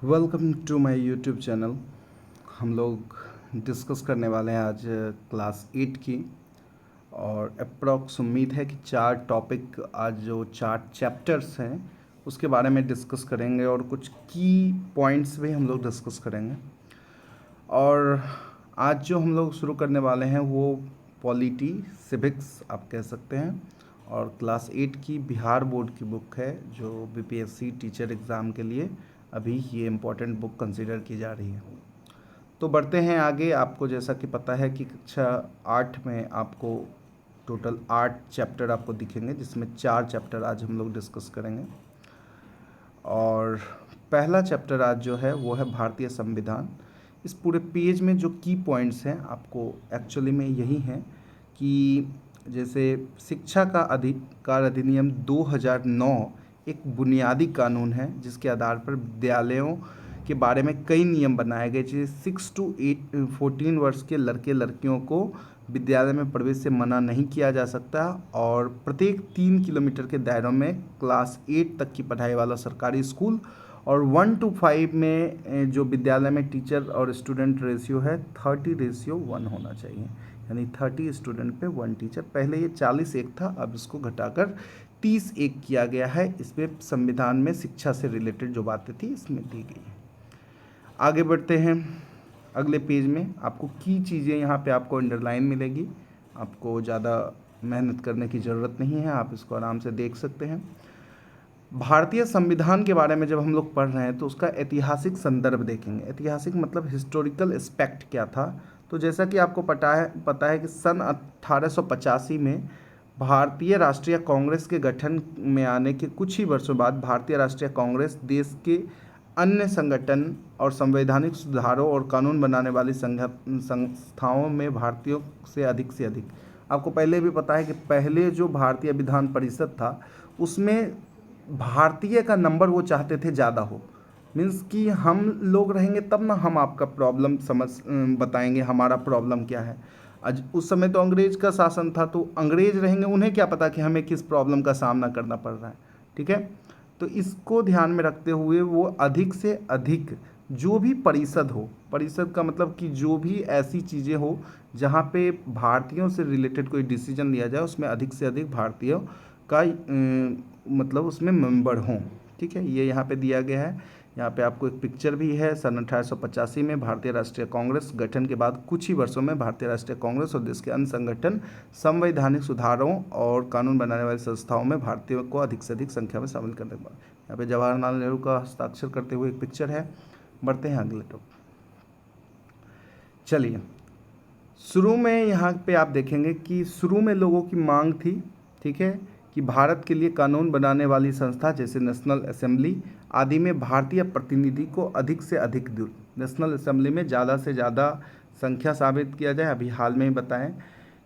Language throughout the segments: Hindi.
Welcome to my YouTube channel. हम लोग डिस्कस करने वाले हैं आज क्लास 8 की। और अप्रॉक्स उम्मीद है कि 4 टॉपिक, आज जो 4 चैप्टर्स हैं उसके बारे में डिस्कस करेंगे और कुछ की पॉइंट्स भी हम लोग डिस्कस करेंगे। और आज जो हम लोग शुरू करने वाले हैं वो पॉलिटी सिविक्स आप कह सकते हैं, और क्लास 8 की बिहार बोर्ड की बुक है जो बीपीएससी टीचर एग्ज़ाम के लिए अभी ये इम्पोर्टेंट बुक कंसीडर की जा रही है। तो बढ़ते हैं आगे। आपको जैसा कि पता है कि कक्षा 8 में आपको टोटल 8 चैप्टर आपको दिखेंगे, जिसमें 4 चैप्टर आज हम लोग डिस्कस करेंगे। और पहला चैप्टर आज जो है वो है भारतीय संविधान। इस पूरे पेज में जो की पॉइंट्स हैं आपको एक्चुअली में यही हैं कि जैसे शिक्षा का अधिकार अधिनियम 2009 एक बुनियादी कानून है जिसके आधार पर विद्यालयों के बारे में कई नियम बनाए गए, जैसे 6 to 14 वर्ष के लड़के लड़कियों को विद्यालय में प्रवेश से मना नहीं किया जा सकता, और प्रत्येक 3 किलोमीटर के दायरों में क्लास 8 तक की पढ़ाई वाला सरकारी स्कूल, और 1 to 5 में जो विद्यालय में टीचर और स्टूडेंट रेशियो है 30:1 होना चाहिए, यानी 30 स्टूडेंट पे 1 टीचर। पहले ये 40:1 था, अब इसको घटाकर 30:1 किया गया है। इसमें संविधान में शिक्षा से रिलेटेड जो बातें थी इसमें दी गई है। आगे बढ़ते हैं। अगले पेज में आपको की चीज़ें यहाँ पे आपको अंडरलाइन मिलेगी, आपको ज़्यादा मेहनत करने की ज़रूरत नहीं है, आप इसको आराम से देख सकते हैं। भारतीय संविधान के बारे में जब हम लोग पढ़ रहे हैं तो उसका ऐतिहासिक संदर्भ देखेंगे। ऐतिहासिक मतलब हिस्टोरिकल एस्पेक्ट क्या था। तो जैसा कि आपको पता है कि सन 1885 में भारतीय राष्ट्रीय कांग्रेस के गठन में आने के कुछ ही वर्षों बाद भारतीय राष्ट्रीय कांग्रेस देश के अन्य संगठन और संवैधानिक सुधारों और कानून बनाने वाली संस्थाओं में भारतीयों से अधिक आपको पहले भी पता है कि पहले जो भारतीय विधान परिषद था उसमें भारतीय का नंबर वो चाहते थे ज़्यादा हो। मीन्स कि हम लोग रहेंगे तब ना हम आपका प्रॉब्लम बताएंगे हमारा प्रॉब्लम क्या है। आज उस समय तो अंग्रेज का शासन था, तो अंग्रेज रहेंगे, उन्हें क्या पता कि हमें किस प्रॉब्लम का सामना करना पड़ रहा है। ठीक है, तो इसको ध्यान में रखते हुए वो अधिक से अधिक जो भी परिषद हो, परिषद का मतलब कि जो भी ऐसी चीज़ें हो जहाँ पे भारतीयों से रिलेटेड कोई डिसीजन लिया जाए उसमें अधिक से अधिक भारतीयों का मतलब उसमें मेंबर हों। ठीक है, ये यहाँ पे दिया गया है। यहाँ पे आपको एक पिक्चर भी है। सन 1885 में भारतीय राष्ट्रीय कांग्रेस गठन के बाद कुछ ही वर्षों में भारतीय राष्ट्रीय कांग्रेस और देश के अन्य संगठन संवैधानिक सुधारों और कानून बनाने वाली संस्थाओं में भारतीयों को अधिक से अधिक संख्या में शामिल करने के बाद यहाँ पे जवाहरलाल नेहरू का हस्ताक्षर करते हुए एक पिक्चर है। बढ़ते हैं अगले टॉपिक। चलिए, शुरू में यहाँ पे आप देखेंगे कि शुरू में लोगों की मांग थी, ठीक है, कि भारत के लिए कानून बनाने वाली संस्था जैसे नेशनल असेंबली आदि में भारतीय प्रतिनिधि को अधिक से अधिक दूर, नेशनल असेंबली में ज़्यादा से ज़्यादा संख्या साबित किया जाए। अभी हाल में ही बताएं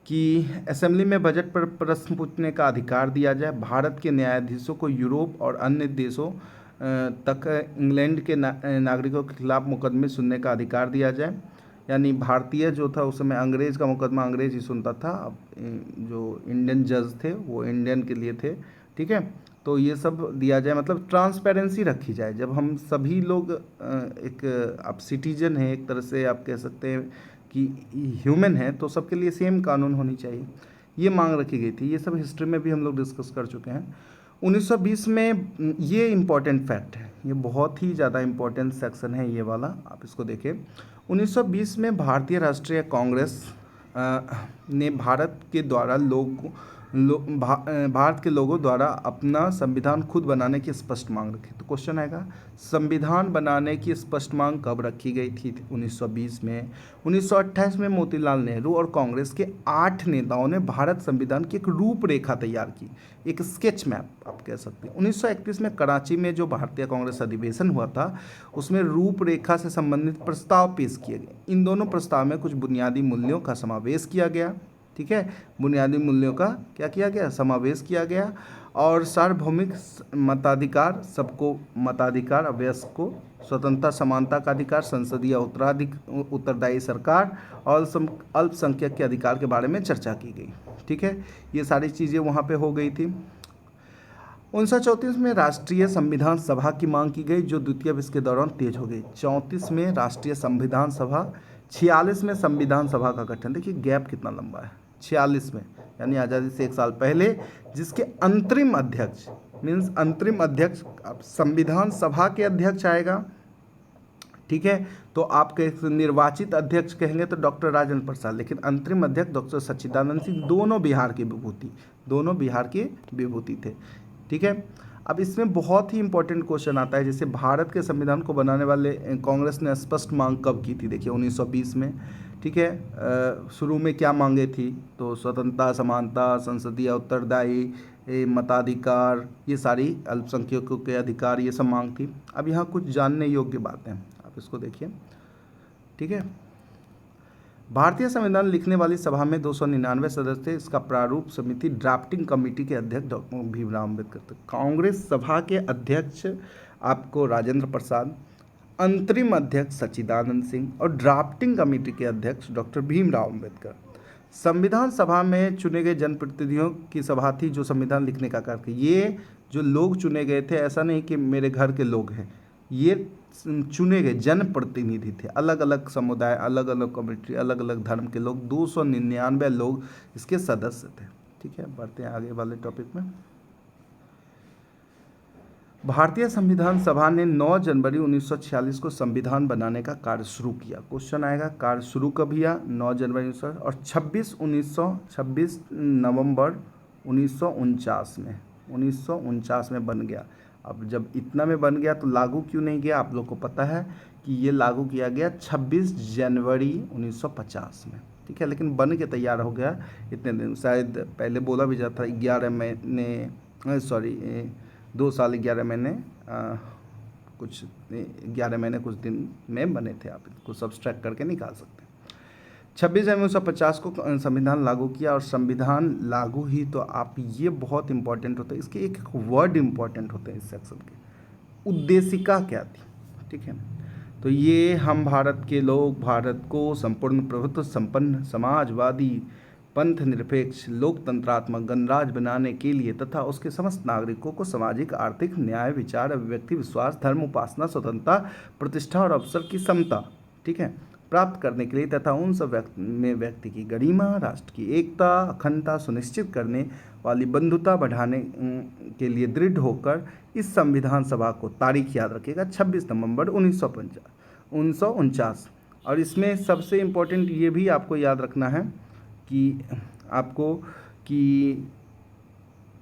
कि असेंबली में बजट पर प्रश्न पूछने का अधिकार दिया जाए। भारत के न्यायाधीशों को यूरोप और अन्य देशों तक इंग्लैंड के नागरिकों के खिलाफ मुकदमे सुनने का अधिकार दिया जाए। यानी भारतीय जो था उस समय अंग्रेज़ का मुकदमा अंग्रेज़ ही सुनता था, अब जो इंडियन जज थे वो इंडियन के लिए थे। ठीक है, तो ये सब दिया जाए, मतलब ट्रांसपेरेंसी रखी जाए। जब हम सभी लोग एक आप सिटीजन हैं, एक तरह से आप कह सकते हैं कि ह्यूमन है, तो सबके लिए सेम कानून होनी चाहिए, ये मांग रखी गई थी। ये सब हिस्ट्री में भी हम लोग डिस्कस कर चुके हैं। 1920 में ये इम्पॉर्टेंट फैक्ट है, ये बहुत ही ज़्यादा इम्पॉर्टेंट सेक्शन है ये वाला, आप इसको देखें। 1920 में भारतीय राष्ट्रीय कांग्रेस ने भारत के द्वारा भारत के लोगों द्वारा अपना संविधान खुद बनाने की स्पष्ट मांग रखी। तो क्वेश्चन आएगा, संविधान बनाने की स्पष्ट मांग कब रखी गई थी? 1920 में। 1928 में मोतीलाल नेहरू और कांग्रेस के 8 नेताओं ने भारत संविधान की एक रूपरेखा तैयार की, एक स्केच मैप आप कह सकते हैं। 1931 में कराची में जो भारतीय कांग्रेस अधिवेशन हुआ था उसमें रूपरेखा से संबंधित प्रस्ताव पेश किए गए। इन दोनों प्रस्ताव में कुछ बुनियादी मूल्यों का समावेश किया गया। ठीक है, बुनियादी मूल्यों का क्या किया गया? समावेश किया गया। और सार्वभौमिक मताधिकार, सबको मताधिकार, अवयस्क को स्वतंत्रता समानता का अधिकार, संसदीय उत्तरदायी सरकार और अल्पसंख्यक के अधिकार के बारे में चर्चा की गई। ठीक है, ये सारी चीज़ें वहाँ पे हो गई थी। 1934 में राष्ट्रीय संविधान सभा की मांग की गई, जो द्वितीय विश्व के दौरान तेज हो गई। 34 में राष्ट्रीय संविधान सभा, 46 में संविधान सभा का गठन। देखिए गैप कितना लंबा है, 46 में यानी आज़ादी से 1 साल पहले, जिसके अंतरिम अध्यक्ष मीन्स अंतरिम अध्यक्ष, अब संविधान सभा के अध्यक्ष आएगा, ठीक है, तो आपके निर्वाचित अध्यक्ष कहेंगे तो डॉक्टर राजेंद्र प्रसाद, लेकिन अंतरिम अध्यक्ष डॉक्टर सच्चिदानंद सिंह, दोनों बिहार की विभूति थे, ठीक है। अब इसमें बहुत ही इंपॉर्टेंट क्वेश्चन आता है, जैसे भारत के संविधान को बनाने वाले कांग्रेस ने स्पष्ट मांग कब की थी, देखिए 1920 में, ठीक है। शुरू में क्या मांगे थी, तो स्वतंत्रता, समानता, संसदीय उत्तरदायी, मताधिकार, ये सारी अल्पसंख्यकों के अधिकार, ये सब मांग थी। अब यहाँ कुछ जानने योग्य बातें, आप इसको देखिए, ठीक है। भारतीय संविधान लिखने वाली सभा में 299 सदस्य थे। इसका प्रारूप समिति ड्राफ्टिंग कमेटी के अध्यक्ष डॉक्टर भीमराव अम्बेडकर थे। कांग्रेस सभा के अध्यक्ष आपको राजेंद्र प्रसाद, अंतरिम अध्यक्ष सच्चिदानंद सिंह और ड्राफ्टिंग कमेटी के अध्यक्ष डॉक्टर भीमराव अम्बेडकर। संविधान सभा में चुने गए जनप्रतिनिधियों की सभा थी, जो संविधान लिखने का कार्य किया। ये जो लोग चुने गए थे, ऐसा नहीं कि मेरे घर के लोग हैं, ये चुने गए जनप्रतिनिधि थे, अलग अलग समुदाय, अलग अलग कम्युनिटी, अलग अलग धर्म के लोग, 299 लोग इसके सदस्य थे, ठीक है। बढ़ते हैं आगे वाले टॉपिक में। भारतीय संविधान सभा ने 9 जनवरी 1946 को संविधान बनाने का कार्य शुरू किया। क्वेश्चन आएगा, कार्य शुरू कब किया, 9 जनवरी 1900 और 26 नवंबर 1949 में बन गया। अब जब इतना में बन गया तो लागू क्यों नहीं किया, आप लोग को पता है कि ये लागू किया गया 26 जनवरी 1950 में, ठीक है, लेकिन बन के तैयार हो गया इतने दिन, शायद पहले बोला भी जाता था 11 महीने 2 साल 11 महीने कुछ 11 महीने कुछ दिन में बने थे, आप इसको सब्सट्रैक्ट करके निकाल सकते हैं। 26 जनवरी 1950 को संविधान लागू किया, और संविधान लागू ही तो आप, ये बहुत इंपॉर्टेंट होता है, इसके एक वर्ड इंपॉर्टेंट होते हैं इस सेक्शन के, उद्देशिका क्या थी, ठीक है। तो ये हम भारत के लोग भारत को संपूर्ण प्रभुत्व संपन्न समाजवादी पंथ निरपेक्ष लोकतंत्रात्मक गणराज्य बनाने के लिए तथा उसके समस्त नागरिकों को सामाजिक आर्थिक न्याय विचार अभिव्यक्ति विश्वास धर्म उपासना स्वतंत्रता प्रतिष्ठा और अवसर की समता, ठीक है, प्राप्त करने के लिए तथा उन सब व्यक्ति की गरिमा राष्ट्र की एकता अखंडता सुनिश्चित करने वाली बंधुता बढ़ाने के लिए दृढ़ होकर इस संविधान सभा को, तारीख याद रखिएगा 26 नवंबर 1949। और इसमें सबसे इम्पोर्टेंट ये भी आपको याद रखना है कि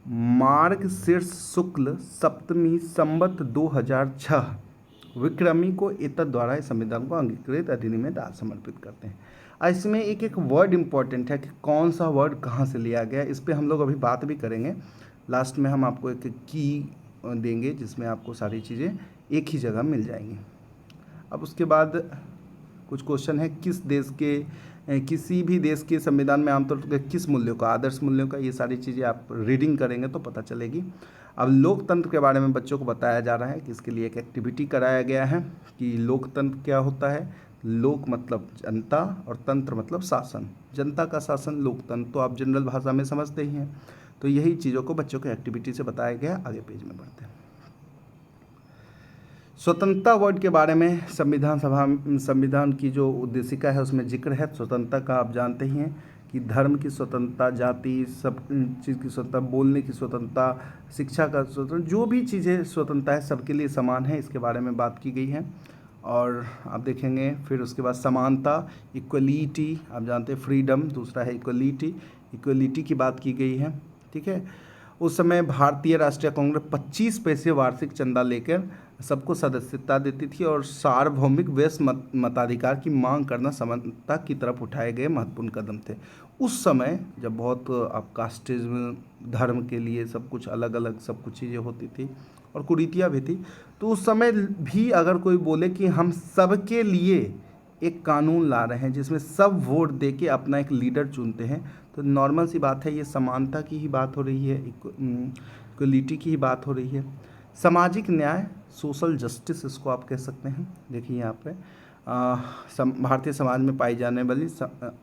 मार्गशीर्ष शुक्ल सप्तमी संवत 2006 विक्रमी को एतद द्वारा इस संविधान को अंगीकृत अधिनियम में समर्पित करते हैं। इसमें एक वर्ड इंपॉर्टेंट है कि कौन सा वर्ड कहाँ से लिया गया, इस पे हम लोग अभी बात भी करेंगे। लास्ट में हम आपको एक की देंगे जिसमें आपको सारी चीज़ें एक ही जगह मिल जाएंगी। अब उसके बाद कुछ क्वेश्चन है, किसी भी देश के संविधान में आमतौर पर किस मूल्यों का, आदर्श मूल्यों का, ये सारी चीज़ें आप रीडिंग करेंगे तो पता चलेगी। अब लोकतंत्र के बारे में बच्चों को बताया जा रहा है कि इसके लिए एक एक्टिविटी कराया गया है कि लोकतंत्र क्या होता है। लोक मतलब जनता और तंत्र मतलब शासन, जनता का शासन लोकतंत्र, तो आप जनरल भाषा में समझते ही हैं। तो यही चीज़ों को बच्चों को एक्टिविटी से बताया गया। आगे पेज में बढ़ते हैं। स्वतंत्रता वर्ड के बारे में संविधान की जो उद्देशिका है उसमें जिक्र है। स्वतंत्रता का आप जानते ही हैं कि धर्म की स्वतंत्रता, जाति सब चीज़ की स्वतंत्रता, बोलने की स्वतंत्रता, शिक्षा का स्वतंत्रता, जो भी चीज़ें स्वतंत्रता है सबके लिए समान है, इसके बारे में बात की गई है। और आप देखेंगे फिर उसके बाद समानता, इक्वलिटी, आप जानते हैं फ्रीडम, दूसरा है इक्वलिटी की बात की गई है, ठीक है। उस समय भारतीय राष्ट्रीय कांग्रेस 25 पैसे वार्षिक चंदा लेकर सबको सदस्यता देती थी और सार्वभौमिक वैश्य मताधिकार की मांग करना समानता की तरफ उठाए गए महत्वपूर्ण कदम थे। उस समय जब बहुत अब कास्टिज्म, धर्म के लिए सब कुछ अलग अलग सब कुछ चीज़ें होती थी और कुरीतियाँ भी थी, तो उस समय भी अगर कोई बोले कि हम सबके लिए एक कानून ला रहे हैं जिसमें सब वोट दे के अपना एक लीडर चुनते हैं, तो नॉर्मल सी बात है, ये समानता की ही बात हो रही है, इक्वलिटी की ही बात हो रही है। सामाजिक न्याय, सोशल जस्टिस इसको आप कह सकते हैं। देखिए यहाँ पे भारतीय समाज में पाई जाने वाली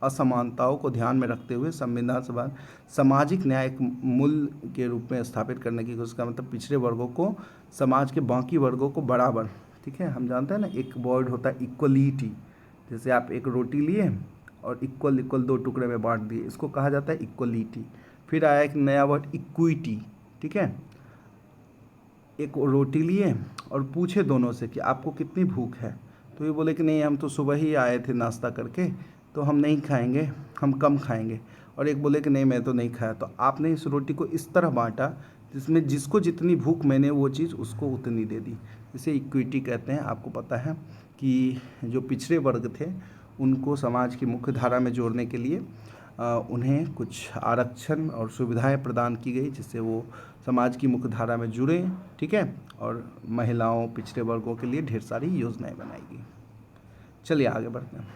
असमानताओं को ध्यान में रखते हुए संविधान सभा सामाजिक न्याय एक मूल्य के रूप में स्थापित करने की कोशिश का मतलब पिछड़े वर्गों को समाज के बाकी वर्गों को बराबर, ठीक है। हम जानते हैं ना एक वर्ड होता है इक्वलिटी, जैसे आप एक रोटी लिए और इक्वल इक्वल 2 टुकड़े में बांट दिए, इसको कहा जाता है इक्वलिटी। फिर आया एक नया वर्ड इक्विटी, ठीक है। एक रोटी लिए और पूछे दोनों से कि आपको कितनी भूख है, तो ये बोले कि नहीं हम तो सुबह ही आए थे नाश्ता करके, तो हम नहीं खाएंगे, हम कम खाएंगे। और एक बोले कि नहीं मैं तो नहीं खाया। तो आपने इस रोटी को इस तरह बांटा जिसमें जिसको जितनी भूख मैंने वो चीज़ उसको उतनी दे दी। इसे इक्विटी कहते हैं। आपको पता है कि जो पिछड़े वर्ग थे उनको समाज की मुख्य धारा में जोड़ने के लिए उन्हें कुछ आरक्षण और सुविधाएं प्रदान की गई जिससे वो समाज की मुख्य धारा में जुड़े, ठीक है। और महिलाओं पिछड़े वर्गों के लिए ढेर सारी योजनाएं बनाई गई। चलिए आगे बढ़ते हैं।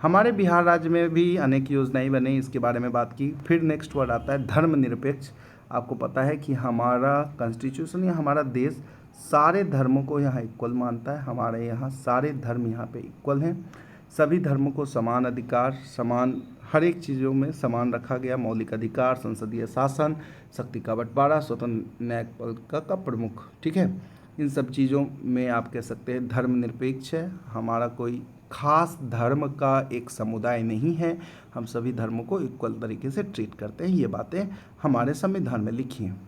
हमारे बिहार राज्य में भी अनेक योजनाएं बनी, इसके बारे में बात की। फिर नेक्स्ट वर्ड आता है धर्मनिरपेक्ष। आपको पता है कि हमारा कॉन्स्टिट्यूशन या हमारा देश सारे धर्मों को यहाँ इक्वल मानता है। हमारे यहाँ सारे धर्म यहाँ पे इक्वल हैं। सभी धर्मों को समान अधिकार, समान हर एक चीज़ों में समान रखा गया। मौलिक अधिकार, संसदीय शासन, शक्ति का बंटवारा, स्वतंत्र न्यायपालिका का प्रमुख, ठीक है। इन सब चीज़ों में आप कह सकते हैं धर्मनिरपेक्ष है। हमारा कोई खास धर्म का एक समुदाय नहीं है, हम सभी धर्मों को इक्वल तरीके से ट्रीट करते हैं। ये बातें हमारे संविधान में लिखी हैं।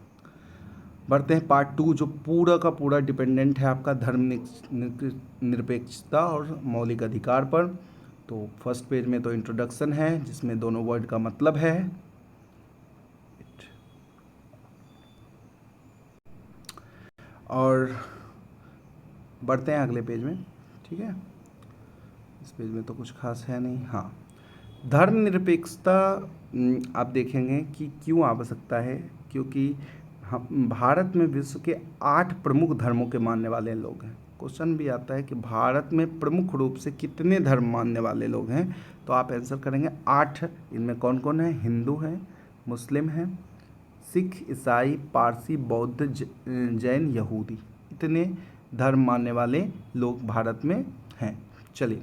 बढ़ते हैं पार्ट 2 जो पूरा का पूरा डिपेंडेंट है आपका धर्म निरपेक्षता और मौलिक अधिकार पर। तो फर्स्ट पेज में तो इंट्रोडक्शन है जिसमें दोनों वर्ड का मतलब है। और बढ़ते हैं अगले पेज में, ठीक है। इस पेज में तो कुछ खास है नहीं। हाँ, धर्मनिरपेक्षता आप देखेंगे कि क्यों आवश्यकता है, क्योंकि हम भारत में विश्व के 8 प्रमुख धर्मों के मानने वाले लोग हैं। क्वेश्चन भी आता है कि भारत में प्रमुख रूप से कितने धर्म मानने वाले लोग हैं, तो आप आंसर करेंगे 8। इनमें कौन कौन है? हिंदू हैं, मुस्लिम हैं, सिख, ईसाई, पारसी, बौद्ध, जैन, यहूदी। इतने धर्म मानने वाले लोग भारत में हैं। चलिए,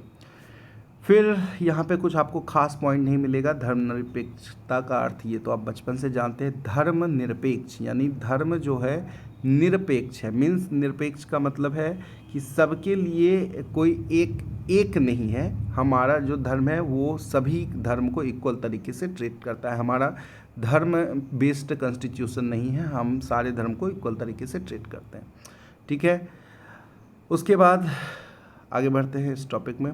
फिर यहाँ पे कुछ आपको खास पॉइंट नहीं मिलेगा। धर्मनिरपेक्षता का अर्थ ये तो आप बचपन से जानते हैं। धर्मनिरपेक्ष यानी धर्म जो है निरपेक्ष है। मीन्स निरपेक्ष का मतलब है कि सबके लिए कोई एक नहीं है। हमारा जो धर्म है वो सभी धर्म को इक्वल तरीके से ट्रीट करता है। हमारा धर्म बेस्ड कॉन्स्टिट्यूशन नहीं है, हम सारे धर्म को इक्वल तरीके से ट्रीट करते हैं, ठीक है। उसके बाद आगे बढ़ते हैं इस टॉपिक में।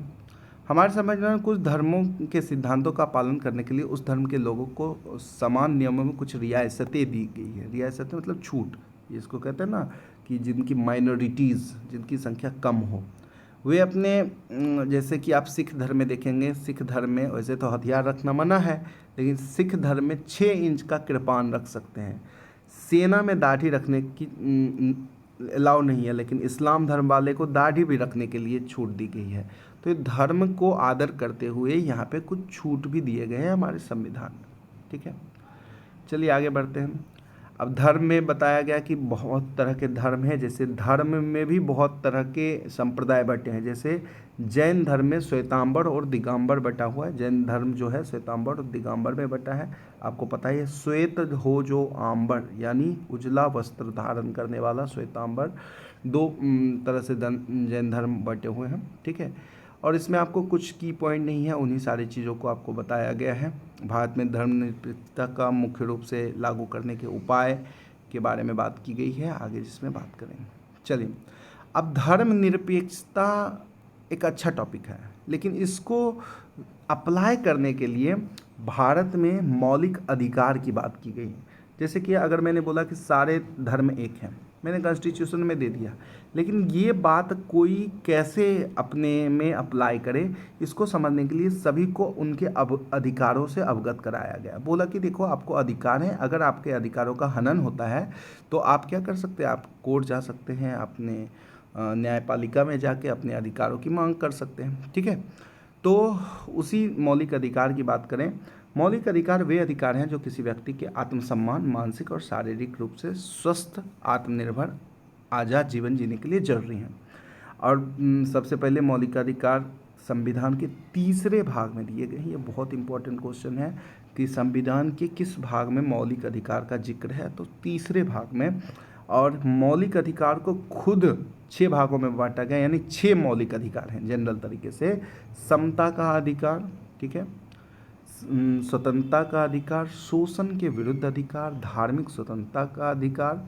हमारे समझ में कुछ धर्मों के सिद्धांतों का पालन करने के लिए उस धर्म के लोगों को समान नियमों में कुछ रियासतें दी गई है। रियासतें मतलब छूट, इसको कहते हैं ना कि जिनकी माइनॉरिटीज़, जिनकी संख्या कम हो, वे अपने, जैसे कि आप सिख धर्म में देखेंगे, सिख धर्म में वैसे तो हथियार रखना मना है, लेकिन सिख धर्म में 6 इंच का कृपान रख सकते हैं। सेना में दाढ़ी रखने की अलाउ नहीं है, लेकिन इस्लाम धर्म वाले को दाढ़ी भी रखने के लिए छूट दी गई है। तो ये धर्म को आदर करते हुए यहाँ पे कुछ छूट भी दिए गए हैं हमारे संविधान में, ठीक है। चलिए आगे बढ़ते हैं। अब धर्म में बताया गया कि बहुत तरह के धर्म हैं, जैसे धर्म में भी बहुत तरह के संप्रदाय बटे हैं। जैसे जैन धर्म में श्वेतांबर और दिगंबर बटा हुआ है। जैन धर्म जो है श्वेतांबर और दिगंबर में बटा है। आपको पता है श्वेत हो जो आंबर यानी उजला वस्त्र धारण करने वाला श्वेतांबर, 2 तरह से जैन धर्म बटे हुए हैं, ठीक है। और इसमें आपको कुछ की पॉइंट नहीं है, उन्हीं सारी चीज़ों को आपको बताया गया है। भारत में धर्मनिरपेक्षता का मुख्य रूप से लागू करने के उपाय के बारे में बात की गई है, आगे जिसमें बात करेंगे। चलिए, अब धर्मनिरपेक्षता एक अच्छा टॉपिक है, लेकिन इसको अप्लाई करने के लिए भारत में मौलिक अधिकार की बात की गई है। जैसे कि अगर मैंने बोला कि सारे धर्म एक हैं, मैंने कॉन्स्टिट्यूशन में दे दिया, लेकिन ये बात कोई कैसे अपने में अप्लाई करे, इसको समझने के लिए सभी को उनके अधिकारों से अवगत कराया गया। बोला कि देखो आपको अधिकार है, अगर आपके अधिकारों का हनन होता है तो आप क्या कर सकते हैं, आप कोर्ट जा सकते हैं, अपने न्यायपालिका में जाके अपने अधिकारों की मांग कर सकते हैं, ठीक है। तो उसी मौलिक अधिकार की बात करें। मौलिक अधिकार वे अधिकार हैं जो किसी व्यक्ति के आत्मसम्मान, मानसिक और शारीरिक रूप से स्वस्थ, आत्मनिर्भर, आज़ाद जीवन जीने के लिए जरूरी हैं। और सबसे पहले मौलिकाधिकार संविधान के तीसरे भाग में दिए गए हैं। ये बहुत इंपॉर्टेंट क्वेश्चन है कि संविधान के किस भाग में मौलिक अधिकार का जिक्र है, तो तीसरे भाग में। और मौलिक अधिकार को खुद 6 भागों में बांटा गया, यानी 6 मौलिक अधिकार हैं जनरल तरीके से। समता का अधिकार, ठीक है, स्वतंत्रता का अधिकार, शोषण के विरुद्ध अधिकार, धार्मिक स्वतंत्रता का अधिकार,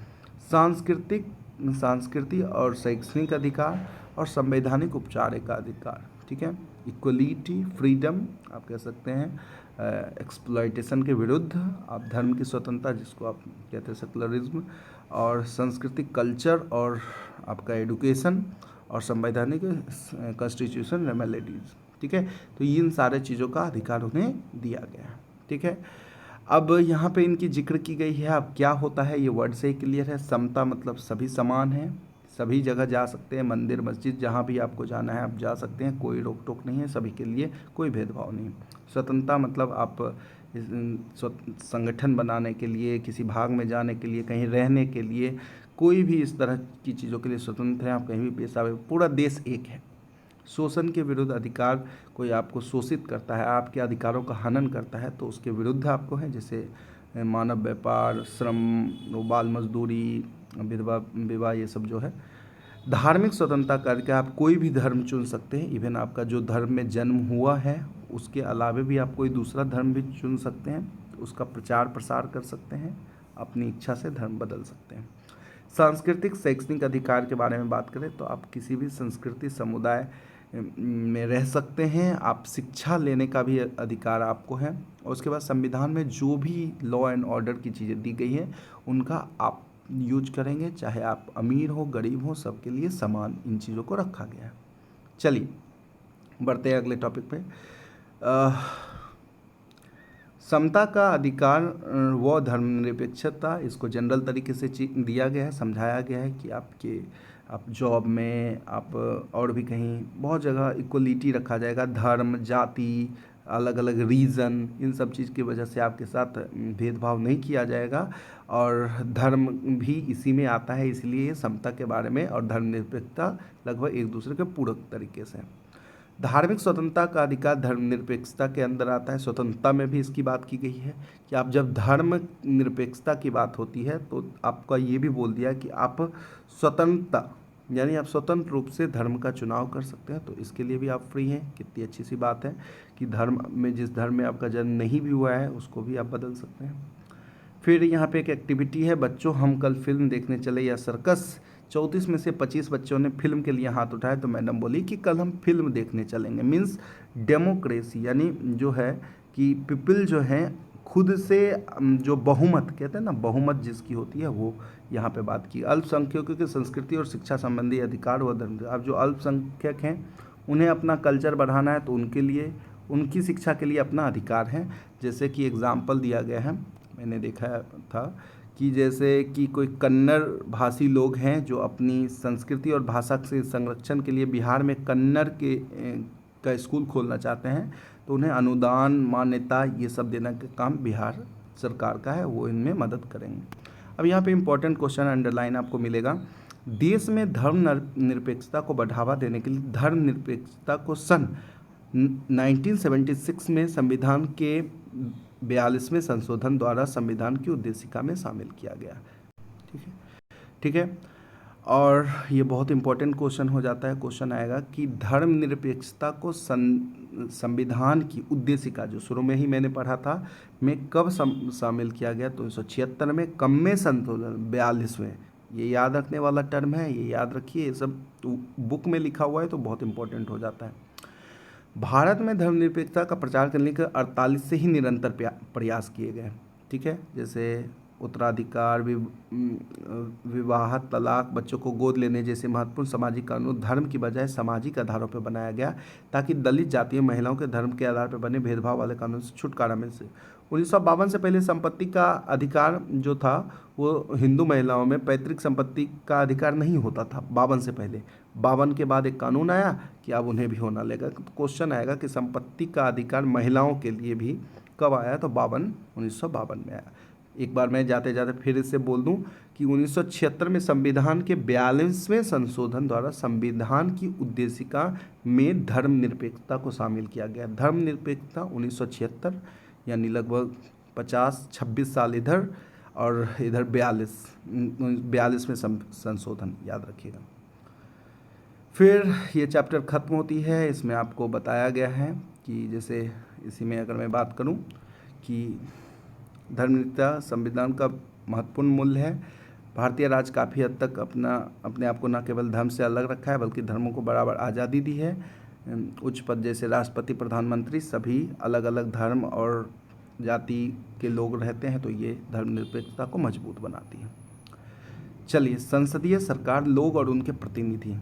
सांस्कृतिक और शैक्षणिक अधिकार, और संवैधानिक उपचार का अधिकार, ठीक है। इक्वलिटी, फ्रीडम आप कह सकते हैं, एक्सप्लॉयटेशन के विरुद्ध, आप धर्म की स्वतंत्रता जिसको आप कहते हैं सेकुलरिज्म, और सांस्कृतिक कल्चर, और आपका एडुकेशन, और संवैधानिक कॉन्स्टिट्यूशन रेमेडीज, ठीक है। तो इन सारे चीज़ों का अधिकार उन्हें दिया गया है, ठीक है। अब यहाँ पे इनकी जिक्र की गई है। अब क्या होता है ये वर्ड से ही क्लियर है। समता मतलब सभी समान हैं, सभी जगह जा सकते हैं, मंदिर मस्जिद जहाँ भी आपको जाना है आप जा सकते हैं, कोई रोक टोक नहीं है, सभी के लिए कोई भेदभाव नहीं। स्वतंत्रता मतलब आप संगठन बनाने के लिए, किसी भाग में जाने के लिए, कहीं रहने के लिए, कोई भी इस तरह की चीज़ों के लिए स्वतंत्र हैं, आप कहीं भी पेश आवे, पूरा देश एक है। शोषण के विरुद्ध अधिकार, कोई आपको शोषित करता है, आपके अधिकारों का हनन करता है, तो उसके विरुद्ध आपको है, जैसे मानव व्यापार, श्रम, बाल मजदूरी, विधवा विवाह, ये सब जो है। धार्मिक स्वतंत्रता करके आप कोई भी धर्म चुन सकते हैं, इवन आपका जो धर्म में जन्म हुआ है उसके अलावा भी आप कोई दूसरा धर्म भी चुन सकते हैं, उसका प्रचार प्रसार कर सकते हैं, अपनी इच्छा से धर्म बदल सकते हैं। सांस्कृतिक शैक्षणिक अधिकार के बारे में बात करें तो आप किसी भी संस्कृति समुदाय में रह सकते हैं, आप शिक्षा लेने का भी अधिकार आपको है। और उसके बाद संविधान में जो भी लॉ एंड ऑर्डर की चीज़ें दी गई हैं उनका आप यूज करेंगे, चाहे आप अमीर हो गरीब हो, सबके लिए समान इन चीज़ों को रखा गया है। चलिए बढ़ते हैं अगले टॉपिक पे। समता का अधिकार व धर्मनिरपेक्षता, इसको जनरल तरीके से दिया गया है, समझाया गया है कि आप जॉब में, आप और भी कहीं बहुत जगह इक्वलिटी रखा जाएगा। धर्म, जाति, अलग अलग रीज़न, इन सब चीज़ की वजह से आपके साथ भेदभाव नहीं किया जाएगा। और धर्म भी इसी में आता है, इसलिए समता के बारे में और धर्मनिरपेक्षता लगभग एक दूसरे के पूरक तरीके से। धार्मिक स्वतंत्रता का अधिकार धर्मनिरपेक्षता के अंदर आता है। स्वतंत्रता में भी इसकी बात की गई है कि आप जब धर्म निरपेक्षता की बात होती है तो आपका ये भी बोल दिया कि आप स्वतंत्रता, यानी आप स्वतंत्र रूप से धर्म का चुनाव कर सकते हैं, तो इसके लिए भी आप फ्री हैं। कितनी अच्छी सी बात है कि धर्म में, जिस धर्म में आपका जन्म नहीं भी हुआ है उसको भी आप बदल सकते हैं। फिर यहाँ पे एक एक्टिविटी है, बच्चों हम कल फिल्म देखने चले या सर्कस। 34 में से 25 बच्चों ने फिल्म के लिए हाथ उठाए, तो मैडम बोली कि कल हम फिल्म देखने चलेंगे। मीन्स डेमोक्रेसी, यानी जो है कि पीपल जो हैं खुद से, जो बहुमत कहते हैं ना, बहुमत जिसकी होती है, वो यहाँ पे बात की। अल्पसंख्यकों की संस्कृति और शिक्षा संबंधी अधिकार व धर्म। अब जो अल्पसंख्यक हैं उन्हें अपना कल्चर बढ़ाना है, तो उनके लिए, उनकी शिक्षा के लिए अपना अधिकार है। जैसे कि एग्जाम्पल दिया गया है, मैंने देखा था कि जैसे कि कोई कन्नड़ भाषी लोग हैं जो अपनी संस्कृति और भाषा से संरक्षण के लिए बिहार में कन्नड़ का स्कूल खोलना चाहते हैं, तो उन्हें अनुदान, मान्यता, ये सब देने का काम बिहार सरकार का है, वो इनमें मदद करेंगे। अब यहाँ पे इम्पोर्टेंट क्वेश्चन अंडरलाइन आपको मिलेगा। देश में धर्म निरपेक्षता को बढ़ावा देने के लिए धर्मनिरपेक्षता को सन 1976 में संविधान के 42वें संशोधन द्वारा संविधान की उद्देशिका में शामिल किया गया। ठीक है। और ये बहुत इंपॉर्टेंट क्वेश्चन हो जाता है, क्वेश्चन आएगा कि धर्मनिरपेक्षता को संविधान की उद्देशिका, जो शुरू में ही मैंने पढ़ा था, में कब शामिल किया गया, तो 1976 में। कम में संशोधन 42वें, ये याद रखने वाला टर्म है, ये याद रखिए, ये सब बुक में लिखा हुआ है तो बहुत इंपॉर्टेंट हो जाता है। भारत में धर्मनिरपेक्षता का प्रचार करने के 48 से ही निरंतर प्रयास किए गए। ठीक है, जैसे उत्तराधिकार, विवाह, तलाक, बच्चों को गोद लेने जैसे महत्वपूर्ण सामाजिक कानून धर्म की बजाय सामाजिक आधारों पर बनाया गया, ताकि दलित जातीय महिलाओं के धर्म के आधार पर बने भेदभाव वाले कानून से छुटकारा मिल सके। 1952 से पहले संपत्ति का अधिकार जो था वो हिंदू महिलाओं में पैतृक संपत्ति का अधिकार नहीं होता था 52 से पहले। 52 के बाद एक कानून आया कि अब उन्हें भी होना लगेगा। क्वेश्चन आएगा कि संपत्ति का अधिकार महिलाओं के लिए भी कब आया, तो 1952 में आया। एक बार मैं जाते जाते फिर इससे बोल दूं कि 1976 में संविधान के 42वें संशोधन द्वारा संविधान की उद्देशिका में धर्मनिरपेक्षता को शामिल किया गया। धर्मनिरपेक्षता 1976, यानी लगभग 50-26 साल इधर और इधर 42वें संशोधन, याद रखिएगा। फिर ये चैप्टर ख़त्म होती है। इसमें आपको बताया गया है कि जैसे इसी में अगर मैं बात करूं कि धर्मनिरपेक्षता संविधान का महत्वपूर्ण मूल्य है। भारतीय राज्य काफ़ी हद तक अपने आप को न केवल धर्म से अलग रखा है बल्कि धर्मों को बराबर आज़ादी दी है। उच्च पद जैसे राष्ट्रपति, प्रधानमंत्री सभी अलग अलग धर्म और जाति के लोग रहते हैं, तो ये धर्मनिरपेक्षता को मजबूत बनाती है। चलिए, संसदीय सरकार, लोग और उनके प्रतिनिधि।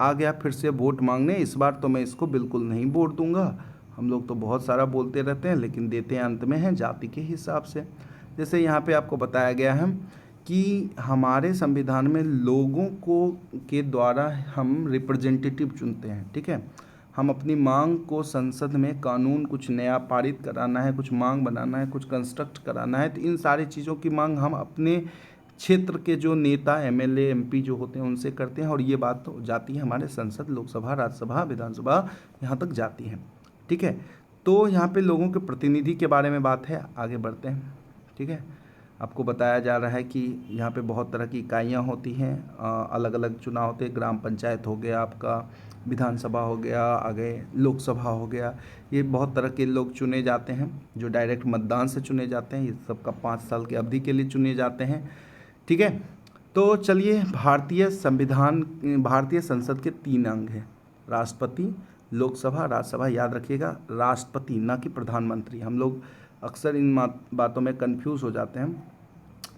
आ गया फिर से वोट मांगने। इस बार तो मैं इसको बिल्कुल नहीं वोट दूंगा। हम लोग तो बहुत सारा बोलते रहते हैं लेकिन देते अंत में हैं जाति के हिसाब से। जैसे यहाँ पे आपको बताया गया है कि हमारे संविधान में लोगों को के द्वारा हम रिप्रेजेंटेटिव चुनते हैं, ठीक है। हम अपनी मांग को संसद में कानून कुछ नया पारित कराना है, कुछ मांग बनाना है, कुछ कंस्ट्रक्ट कराना है, तो इन सारी चीज़ों की मांग हम अपने क्षेत्र के जो नेता, एमएलए, एमपी जो होते हैं उनसे करते हैं, और ये बात तो जाती है हमारे संसद, लोकसभा, राज्यसभा, विधानसभा, यहाँ तक जाती है, ठीक है। तो यहाँ पे लोगों के प्रतिनिधि के बारे में बात है। आगे बढ़ते हैं, ठीक है। आपको बताया जा रहा है कि यहाँ पे बहुत तरह की इकाइयाँ होती हैं, अलग अलग चुनाव होते हैं। ग्राम पंचायत हो गया आपका, विधानसभा हो गया, आगे लोकसभा हो गया। ये बहुत तरह के लोग चुने जाते हैं जो डायरेक्ट मतदान से चुने जाते हैं। ये सबका 5 साल की अवधि के लिए चुने जाते हैं, ठीक है। तो चलिए, भारतीय संसद के 3 अंग हैं, राष्ट्रपति, लोकसभा, राज्यसभा। याद रखिएगा, राष्ट्रपति, ना कि प्रधानमंत्री। हम लोग अक्सर इन बातों में कंफ्यूज हो जाते हैं।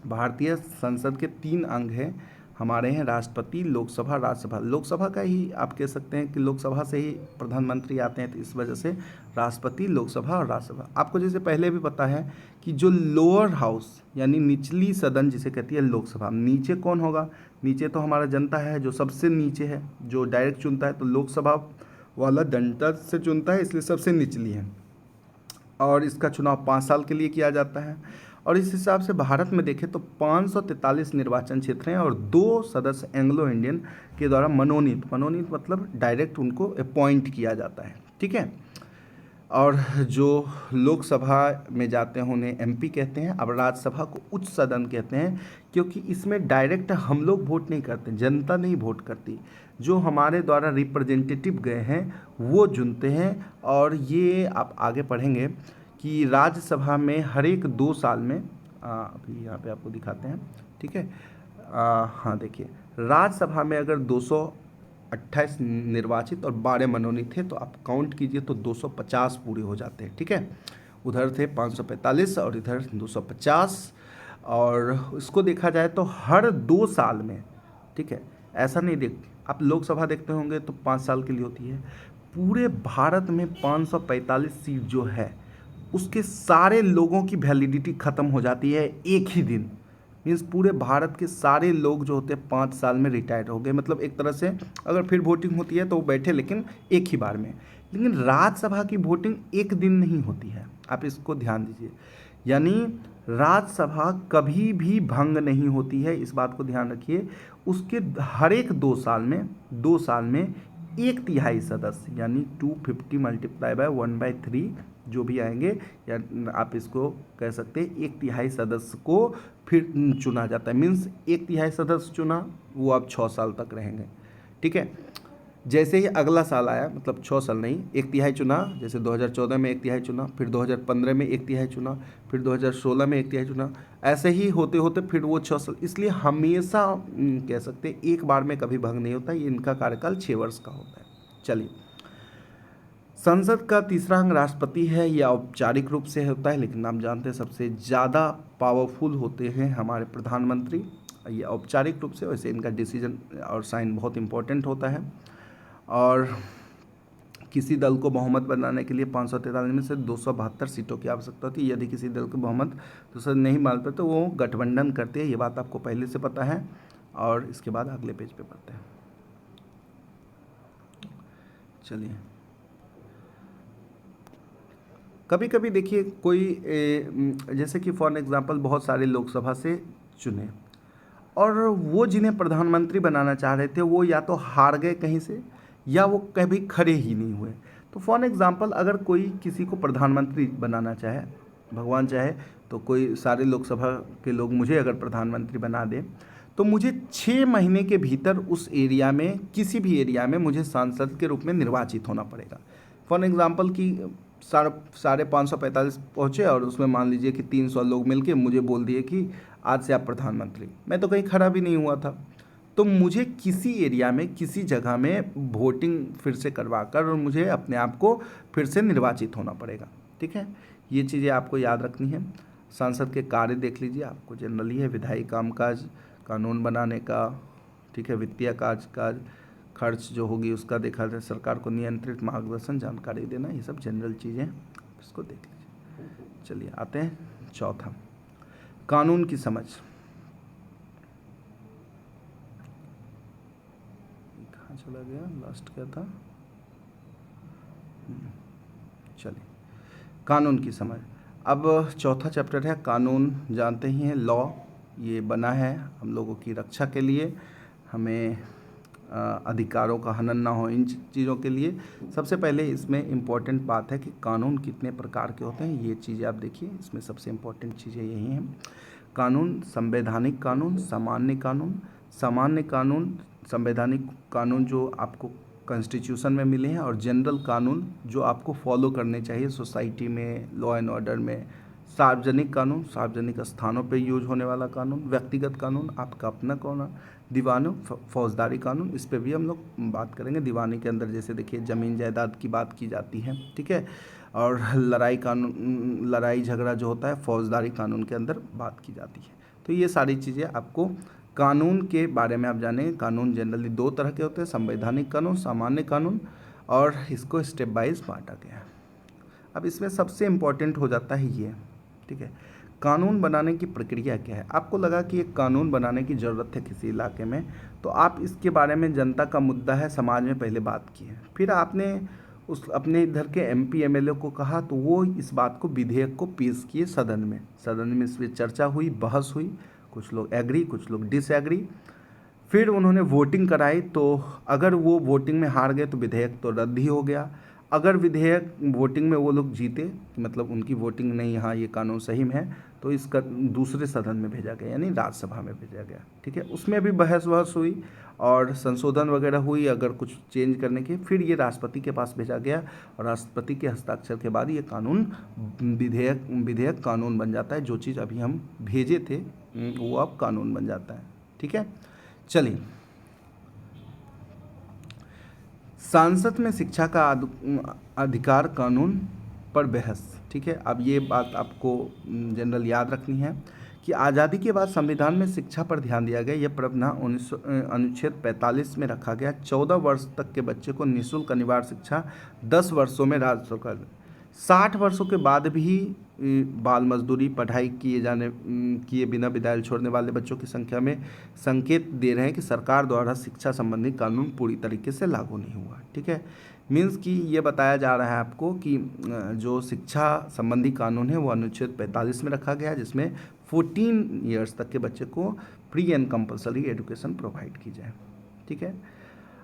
भारतीय संसद के 3 अंग हैं हमारे हैं, राष्ट्रपति, लोकसभा, राज्यसभा। लोकसभा का ही आप कह सकते हैं कि लोकसभा से ही प्रधानमंत्री आते हैं, तो इस वजह से राष्ट्रपति, लोकसभा और राज्यसभा। आपको जैसे पहले भी पता है कि जो लोअर हाउस यानी निचली सदन जिसे कहती है लोकसभा, नीचे कौन होगा? नीचे तो हमारा जनता है जो सबसे नीचे है, जो डायरेक्ट चुनता है। तो लोकसभा वाला जनता से चुनता है, इसलिए सबसे निचली है, और इसका चुनाव 5 साल के लिए किया जाता है। और इस हिसाब से भारत में देखें तो 543 निर्वाचन क्षेत्र हैं और 2 सदस्य एंग्लो इंडियन के द्वारा मनोनीत मतलब डायरेक्ट उनको अपॉइंट किया जाता है, ठीक है। और जो लोकसभा में जाते हैं उन्हें एमपी कहते हैं। अब राज्यसभा को उच्च सदन कहते हैं, क्योंकि इसमें डायरेक्ट हम लोग वोट नहीं करते, जनता नहीं वोट करती, जो हमारे द्वारा रिप्रेजेंटेटिव गए हैं वो चुनते हैं। और ये आप आगे पढ़ेंगे कि राज्यसभा में हर एक 2 साल में, अभी यहाँ पे आपको दिखाते हैं, ठीक है। हाँ देखिए, राज्यसभा में अगर 228 निर्वाचित और 12 मनोनीत थे तो आप काउंट कीजिए तो 250 पूरे हो जाते हैं, ठीक है। उधर थे 545 और इधर 250। और इसको देखा जाए तो हर 2 साल में, ठीक है, ऐसा नहीं देखते आप लोकसभा देखते होंगे तो 5 साल के लिए होती है। पूरे भारत में 545 सीट जो है उसके सारे लोगों की वैलिडिटी ख़त्म हो जाती है एक ही दिन। मीन्स पूरे भारत के सारे लोग जो होते हैं 5 साल में रिटायर हो गए। मतलब एक तरह से अगर फिर वोटिंग होती है तो वो बैठे, लेकिन एक ही बार में। लेकिन राज्यसभा की वोटिंग एक दिन नहीं होती है, आप इसको ध्यान दीजिए। यानी राज्यसभा कभी भी भंग नहीं होती है, इस बात को ध्यान रखिए। उसके हर एक 2 साल में 1/3 सदस्य यानी 250 मल्टीप्लाई बाय 1/3 जो भी आएंगे, या आप इसको कह सकते हैं 1/3 सदस्य को फिर चुना जाता है। मीन्स 1/3 सदस्य चुना, वो अब 6 साल तक रहेंगे, ठीक है। जैसे ही अगला साल आया, मतलब 6 साल नहीं, 1/3 चुना, जैसे 2014 में 1/3 चुना, फिर 2015 में 1/3 चुना, फिर 2016 में 1/3 चुना, ऐसे ही होते होते फिर वो 6 साल। इसलिए हमेशा कह सकते हैं एक बार में कभी भंग नहीं होता, ये इनका कार्यकाल 6 वर्ष का होता है। चलिए, संसद का तीसरा अंग राष्ट्रपति है। यह औपचारिक रूप से होता है, लेकिन आप जानते हैं सबसे ज़्यादा पावरफुल होते हैं हमारे प्रधानमंत्री। ये औपचारिक रूप से, वैसे इनका डिसीजन और साइन बहुत इम्पोर्टेंट होता है। और किसी दल को बहुमत बनाने के लिए 543 में से 272 सीटों की आवश्यकता होती है। यदि किसी दल को बहुमत दूसरा नहीं मानते तो वो गठबंधन करते हैं, ये बात आपको पहले से पता है। और इसके बाद अगले पेज पे पढ़ते हैं। चलिए, कभी कभी देखिए कोई जैसे कि फॉर एग्जांपल बहुत सारे लोकसभा से चुने, और वो जिन्हें प्रधानमंत्री बनाना चाह रहे थे वो या तो हार गए कहीं से या वो कभी खड़े ही नहीं हुए। तो फॉर एग्जांपल अगर कोई किसी को प्रधानमंत्री बनाना चाहे, भगवान चाहे तो कोई सारे लोकसभा के लोग मुझे अगर प्रधानमंत्री बना दे, तो मुझे 6 महीने के भीतर उस एरिया में, किसी भी एरिया में मुझे सांसद के रूप में निर्वाचित होना पड़ेगा। फॉर एग्जांपल कि 545 पहुँचे और उसमें मान लीजिए कि 300 लोग मिलके मुझे बोल दिए कि आज से आप प्रधानमंत्री, मैं तो कहीं खड़ा भी नहीं हुआ था, तो मुझे किसी एरिया में, किसी जगह में वोटिंग फिर से करवा कर और मुझे अपने आप को फिर से निर्वाचित होना पड़ेगा। ठीक है, ये चीज़ें आपको याद रखनी है। सांसद के कार्य देख लीजिए, आपको जनरली है विधायी कामकाज, कानून बनाने का, ठीक है, वित्तीय काज खर्च जो होगी उसका देखा जाए, सरकार को नियंत्रित मार्गदर्शन जानकारी देना, ये सब जनरल चीज़ें इसको देख लीजिए। चलिए आते हैं चौथा, कानून की समझ। कहाँ चला गया, लास्ट क्या था, चलिए कानून की समझ। अब चौथा चैप्टर है कानून, जानते ही हैं लॉ, ये बना है हम लोगों की रक्षा के लिए, हमें अधिकारों का हनन ना हो, इन चीज़ों के लिए। सबसे पहले इसमें इम्पॉर्टेंट बात है कि कानून कितने प्रकार के होते हैं, ये चीज़ें आप देखिए, इसमें सबसे इम्पॉर्टेंट चीज़ें यही हैं। कानून, संवैधानिक कानून, सामान्य कानून। सामान्य कानून, संवैधानिक कानून जो आपको कॉन्स्टिट्यूशन में मिले हैं, और जनरल कानून जो आपको फॉलो करने चाहिए सोसाइटी में, लॉ एंड ऑर्डर में। सार्वजनिक कानून, सार्वजनिक स्थानों पे यूज होने वाला कानून। व्यक्तिगत कानून, आपका अपना कानून। दीवानी, फौजदारी कानून, इस पे भी हम लोग बात करेंगे। दीवानी के अंदर जैसे देखिए ज़मीन जायदाद की बात की जाती है, ठीक है, और लड़ाई कानून, लड़ाई झगड़ा जो होता है फौजदारी कानून के अंदर बात की जाती है। तो ये सारी चीज़ें आपको कानून के बारे में आप जानेंगे। कानून जनरली 2 तरह के होते हैं, संवैधानिक कानून, सामान्य कानून, और इसको स्टेप वाइज बांटा गया है। अब इसमें सबसे इम्पोर्टेंट हो जाता है ये, ठीक है, कानून बनाने की प्रक्रिया क्या है। आपको लगा कि एक कानून बनाने की ज़रूरत है किसी इलाके में, तो आप इसके बारे में, जनता का मुद्दा है, समाज में पहले बात की है, फिर आपने उस अपने इधर के MP MLA को कहा, तो वो इस बात को, विधेयक को पेश किए सदन में। सदन में इस पर चर्चा हुई, बहस हुई, कुछ लोग एग्री, कुछ लोग डिसएग्री, फिर उन्होंने वोटिंग कराई। तो अगर वो वोटिंग में हार गए तो विधेयक तो रद्द ही हो गया। अगर विधेयक वोटिंग में वो लोग जीते, मतलब उनकी वोटिंग नहीं, हाँ ये कानून सही में है, तो इसका दूसरे सदन में भेजा गया, यानी राज्यसभा में भेजा गया, ठीक है। उसमें भी बहस हुई और संशोधन वगैरह हुई, अगर कुछ चेंज करने के, फिर ये राष्ट्रपति के पास भेजा गया और राष्ट्रपति के हस्ताक्षर के बाद ये कानून, विधेयक कानून बन जाता है। जो चीज़ अभी हम भेजे थे वो अब कानून बन जाता है, ठीक है। चलिए, सांसद में शिक्षा का अधिकार, कानून पर बहस, ठीक है। अब ये बात आपको जनरल याद रखनी है कि आज़ादी के बाद संविधान में शिक्षा पर ध्यान दिया गया। यह प्रावधान अनुच्छेद 45 में रखा गया। 14 वर्ष तक के बच्चे को निःशुल्क अनिवार्य शिक्षा 10 वर्षों में राज्य सरकार, 60 वर्षों के बाद भी बाल मजदूरी, पढ़ाई किए बिना विद्यालय छोड़ने वाले बच्चों की संख्या में संकेत दे रहे हैं कि सरकार द्वारा शिक्षा संबंधी कानून पूरी तरीके से लागू नहीं हुआ, ठीक है। मीन्स कि ये बताया जा रहा है आपको कि जो शिक्षा संबंधी कानून है वो अनुच्छेद 45 में रखा गया है, जिसमें 14 ईयर्स तक के बच्चे को free and compulsory education provide की जाए, ठीक है।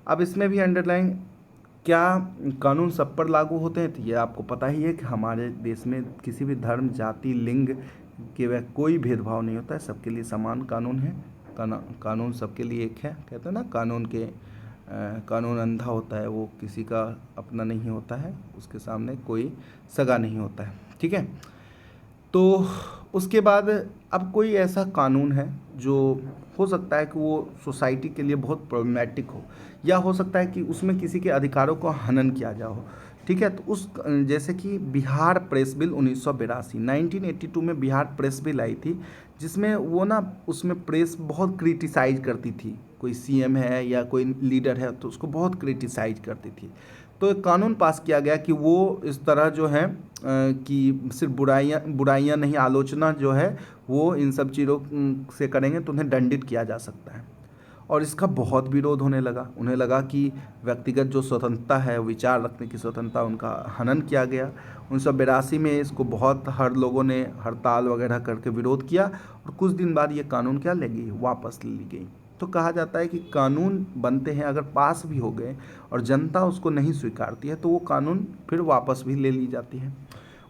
अब इसमें भी अंडरलाइन, क्या कानून सब पर लागू होते हैं, तो ये आपको पता ही है कि हमारे देश में किसी भी धर्म, जाति, लिंग के वह कोई भेदभाव नहीं होता है, सबके लिए समान कानून है। कानून सबके लिए एक है, कहते हैं ना, कानून अंधा होता है, वो किसी का अपना नहीं होता है, उसके सामने कोई सगा नहीं होता है, ठीक है। तो उसके बाद अब कोई ऐसा कानून है जो हो सकता है कि वो सोसाइटी के लिए बहुत प्रॉब्लमेटिक हो, या हो सकता है कि उसमें किसी के अधिकारों को हनन किया जा हो, ठीक है। तो उस, जैसे कि बिहार प्रेस बिल 1982 में बिहार प्रेस बिल आई थी, जिसमें वो ना, उसमें प्रेस बहुत क्रिटिसाइज करती थी, कोई CM है या कोई लीडर है तो उसको बहुत क्रिटिसाइज करती थी। तो एक कानून पास किया गया कि वो इस तरह जो है कि सिर्फ बुराइयां नहीं, आलोचना जो है वो इन सब चीज़ों से करेंगे तो उन्हें दंडित किया जा सकता है। और इसका बहुत विरोध होने लगा। उन्हें लगा कि व्यक्तिगत जो स्वतंत्रता है, विचार रखने की स्वतंत्रता, उनका हनन किया गया। 1982 में इसको बहुत हर लोगों ने हड़ताल वगैरह करके विरोध किया और कुछ दिन बाद ये कानून क्या ले गई, वापस ले ली गई। तो कहा जाता है कि कानून बनते हैं, अगर पास भी हो गए और जनता उसको नहीं स्वीकारती है तो वो कानून फिर वापस भी ले ली जाती है।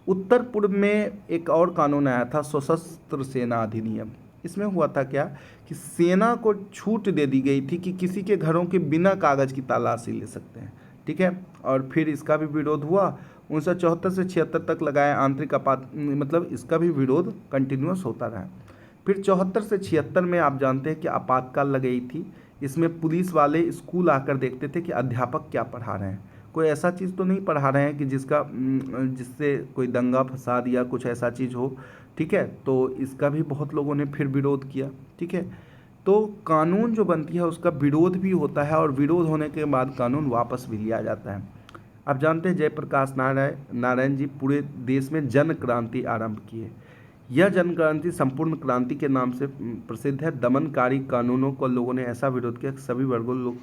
उत्तर पूर्व में एक और कानून आया था, सशस्त्र सेना अधिनियम। इसमें हुआ था क्या कि सेना को छूट दे दी गई थी कि किसी के घरों के बिना कागज़ की तलाशी ले सकते हैं, ठीक है। और फिर इसका भी विरोध हुआ। 1974 से 76 तक लगाया आंतरिक आपात, मतलब इसका भी विरोध कंटिन्यूस होता रहा। फिर 74 से 76 में आप जानते हैं कि आपातकाल लगाई थी। इसमें पुलिस वाले स्कूल आकर देखते थे कि अध्यापक क्या पढ़ा रहे हैं, कोई ऐसा चीज़ तो नहीं पढ़ा रहे हैं कि जिससे कोई दंगा फसाद या कुछ ऐसा चीज़ हो, ठीक है। तो इसका भी बहुत लोगों ने फिर विरोध किया, ठीक है। तो कानून जो बनती है उसका विरोध भी होता है और विरोध होने के बाद कानून वापस भी लिया जाता है। आप जानते हैं जयप्रकाश नारायण जी पूरे देश में जन क्रांति आरंभ किए। यह जन क्रांति संपूर्ण क्रांति के नाम से प्रसिद्ध है। दमनकारी कानूनों को लोगों ने ऐसा विरोध किया कि सभी वर्गों लोग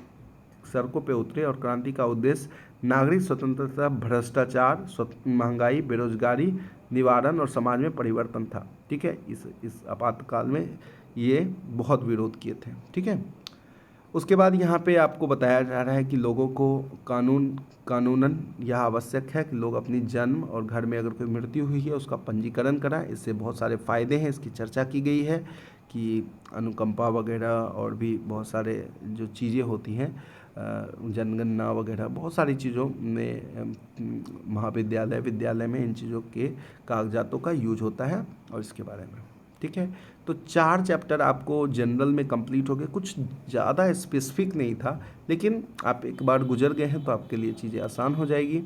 सड़कों पर उतरे और क्रांति का उद्देश्य नागरिक स्वतंत्रता, भ्रष्टाचार, महंगाई, बेरोजगारी निवारण और समाज में परिवर्तन था, ठीक है। इस आपातकाल में ये बहुत विरोध किए थे, ठीक है। उसके बाद यहाँ पे आपको बताया जा रहा है कि लोगों को कानूनन यह आवश्यक है कि लोग अपनी जन्म और घर में अगर कोई मृत्यु हुई है उसका पंजीकरण कराएं। इससे बहुत सारे फ़ायदे हैं, इसकी चर्चा की गई है कि अनुकंपा वगैरह और भी बहुत सारे जो चीज़ें होती हैं, जनगणना वगैरह, बहुत सारी चीज़ों में महाविद्यालय विद्यालय में इन चीज़ों के कागजातों का यूज होता है और इसके बारे में, ठीक है। तो 4 चैप्टर आपको जनरल में कंप्लीट हो गए, कुछ ज़्यादा स्पेसिफिक नहीं था, लेकिन आप एक बार गुजर गए हैं तो आपके लिए चीज़ें आसान हो जाएगी।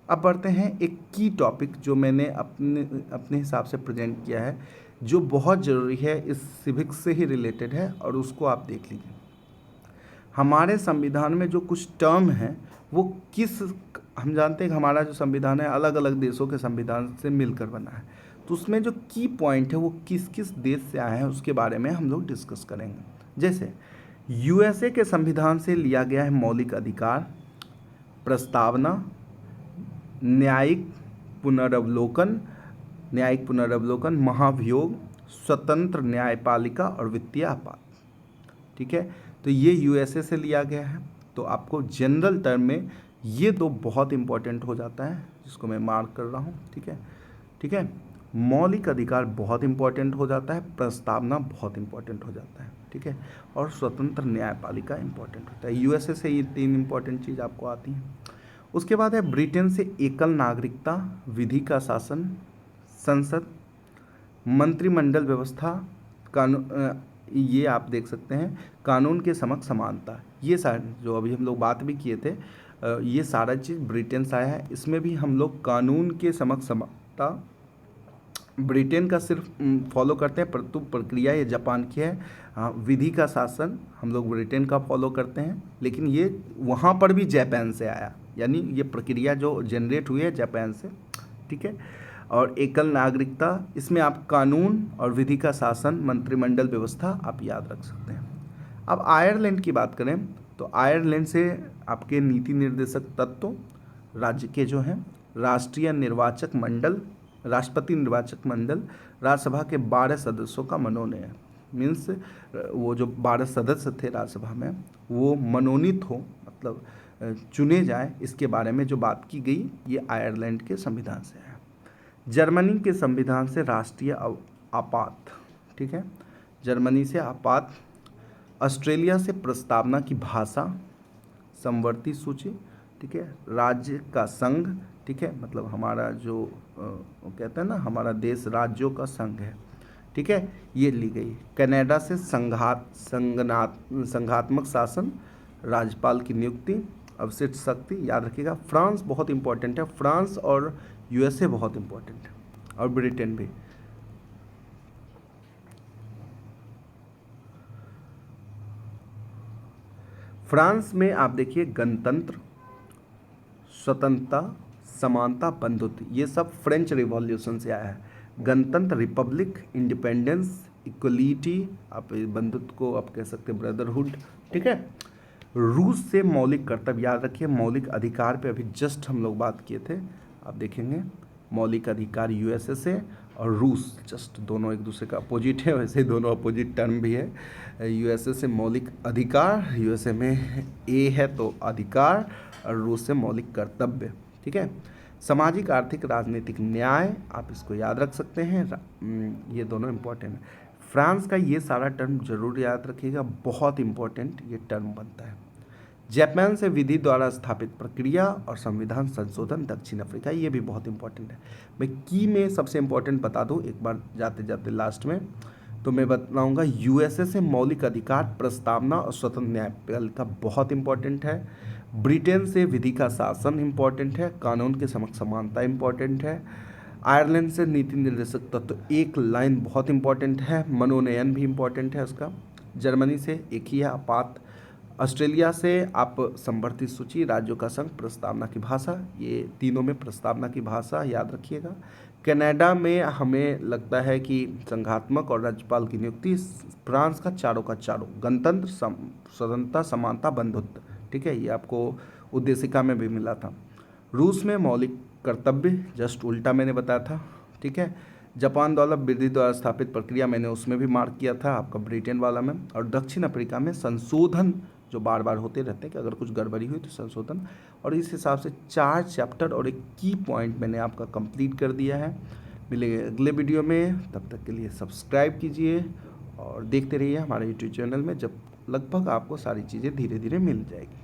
अब बढ़ते हैं एक की टॉपिक जो मैंने अपने हिसाब से प्रेजेंट किया है, जो बहुत ज़रूरी है, इस सिविक्स से ही रिलेटेड है और उसको आप देख लीजिए। हमारे संविधान में जो कुछ टर्म हैं वो हम जानते हैं कि हमारा जो संविधान है अलग अलग देशों के संविधान से मिलकर बना है, तो उसमें जो की पॉइंट है वो किस किस देश से आए हैं उसके बारे में हम लोग डिस्कस करेंगे। जैसे यूएसए के संविधान से लिया गया है मौलिक अधिकार, प्रस्तावना, न्यायिक पुनरावलोकन, महाभियोग, स्वतंत्र न्यायपालिका और वित्तीय आपात, ठीक है। तो ये यूएसए से लिया गया है। तो आपको जनरल टर्म में ये दो बहुत इंपॉर्टेंट हो जाता है, जिसको मैं मार्क कर रहा हूँ, ठीक है, ठीक है। मौलिक अधिकार बहुत इंपॉर्टेंट हो जाता है, प्रस्तावना बहुत इंपॉर्टेंट हो जाता है, ठीक है, और स्वतंत्र न्यायपालिका इंपॉर्टेंट होता है। यूएसए से ये 3 इंपॉर्टेंट चीज़ आपको आती हैं। उसके बाद है ब्रिटेन से एकल नागरिकता, विधि का शासन, संसद, मंत्रिमंडल व्यवस्था, कानून, ये आप देख सकते हैं, कानून के समक्ष समानता, ये सारे जो अभी हम लोग बात भी किए थे, ये सारा चीज़ ब्रिटेन से आया है। इसमें भी हम लोग कानून के समक्ष समानता ब्रिटेन का सिर्फ फॉलो करते हैं, परंतु प्रक्रिया ये जापान की है। विधि का शासन हम लोग ब्रिटेन का फॉलो करते हैं, लेकिन ये वहाँ पर भी जापान से आया, यानी ये प्रक्रिया जो जनरेट हुई है जापान से, ठीक है। और एकल नागरिकता, इसमें आप कानून और विधि का शासन, मंत्रिमंडल व्यवस्था आप याद रख सकते हैं। अब आयरलैंड की बात करें तो आयरलैंड से आपके नीति निर्देशक तत्व राज्य के जो हैं, राष्ट्रीय निर्वाचक मंडल, राष्ट्रपति निर्वाचक मंडल, राज्यसभा के 12 सदस्यों का मनोनयन, मीन्स वो जो 12 सदस्य थे राज्यसभा में वो मनोनीत हो, मतलब चुने जाए, इसके बारे में जो बात की गई ये आयरलैंड के संविधान से है। जर्मनी के संविधान से राष्ट्रीय आपात, ठीक है, जर्मनी से आपात। ऑस्ट्रेलिया से प्रस्तावना की भाषा, समवर्ती सूची, ठीक है, राज्य का संघ, ठीक है, मतलब हमारा जो वो कहते हैं ना, हमारा देश राज्यों का संघ है, ठीक है, ये ली गई। कनाडा से संघात्मक शासन, राज्यपाल की नियुक्ति, अवशिष्ट शक्ति, याद रखिएगा। फ्रांस बहुत इंपॉर्टेंट है, फ्रांस और यूएसए बहुत इंपॉर्टेंट है, और ब्रिटेन भी। फ्रांस में आप देखिए गणतंत्र, स्वतंत्रता, समानता, बंधुत्व, ये सब फ्रेंच रिवॉल्यूशन से आया है। गणतंत्र, रिपब्लिक, इंडिपेंडेंस, इक्वलिटी, आप बंधुत्व को आप कह सकते हैं ब्रदरहुड, ठीक है। रूस से मौलिक कर्तव्य, याद रखिए मौलिक अधिकार पे अभी जस्ट हम लोग बात किए थे, आप देखेंगे मौलिक अधिकार यूएसए से और रूस जस्ट दोनों एक दूसरे का अपोजिट है, वैसे ही दोनों अपोजिट टर्म भी है। यूएसए से मौलिक अधिकार, यूएसए में ए है तो अधिकार, और रूस से मौलिक कर्तव्य, ठीक है। सामाजिक आर्थिक राजनीतिक न्याय, आप इसको याद रख सकते हैं, ये दोनों इंपॉर्टेंट है। फ्रांस का ये सारा टर्म जरूर याद रखिएगा, बहुत इंपॉर्टेंट ये टर्म बनता है। जापान से विधि द्वारा स्थापित प्रक्रिया और संविधान संशोधन, दक्षिण अफ्रीका, ये भी बहुत इंपॉर्टेंट है। मैं की में सबसे इंपॉर्टेंट बता दूं एक बार जाते जाते लास्ट में, तो मैं बताऊंगा यूएसए से मौलिक अधिकार प्रस्तावना और स्वतंत्र न्यायपालिका बहुत इंपॉर्टेंट है। ब्रिटेन से विधि का शासन इंपॉर्टेंट है, कानून के समक्ष समानता इंपॉर्टेंट है। आयरलैंड से नीति निर्देशक तत्व एक लाइन बहुत इंपॉर्टेंट है, मनोनयन भी इंपॉर्टेंट है उसका। जर्मनी से एक ही है, आपात। ऑस्ट्रेलिया से आप संवर्धित सूची, राज्यों का संघ, प्रस्तावना की भाषा, ये तीनों में प्रस्तावना की भाषा याद रखिएगा। कनाडा में हमें लगता है कि संघात्मक और राज्यपाल की नियुक्ति। फ्रांस का चारों गणतंत्र, स्वतंत्रता, समानता, बंधुत्व, ठीक है, ये आपको उद्देशिका में भी मिला था। रूस में मौलिक कर्तव्य जस्ट उल्टा मैंने बताया था, ठीक है। जापान द्वारा विधि द्वारा स्थापित प्रक्रिया मैंने उसमें भी मार्क किया था आपका ब्रिटेन वाला में। और दक्षिण अफ्रीका में संशोधन जो बार बार होते रहते हैं कि अगर कुछ गड़बड़ी हुई तो संशोधन। और इस हिसाब से 4 चैप्टर और एक की पॉइंट मैंने आपका कंप्लीट कर दिया है। मिलेंगे अगले वीडियो में, तब तक के लिए सब्सक्राइब कीजिए और देखते रहिए हमारे यूट्यूब चैनल में, जब लगभग आपको सारी चीज़ें धीरे धीरे मिल जाएगी।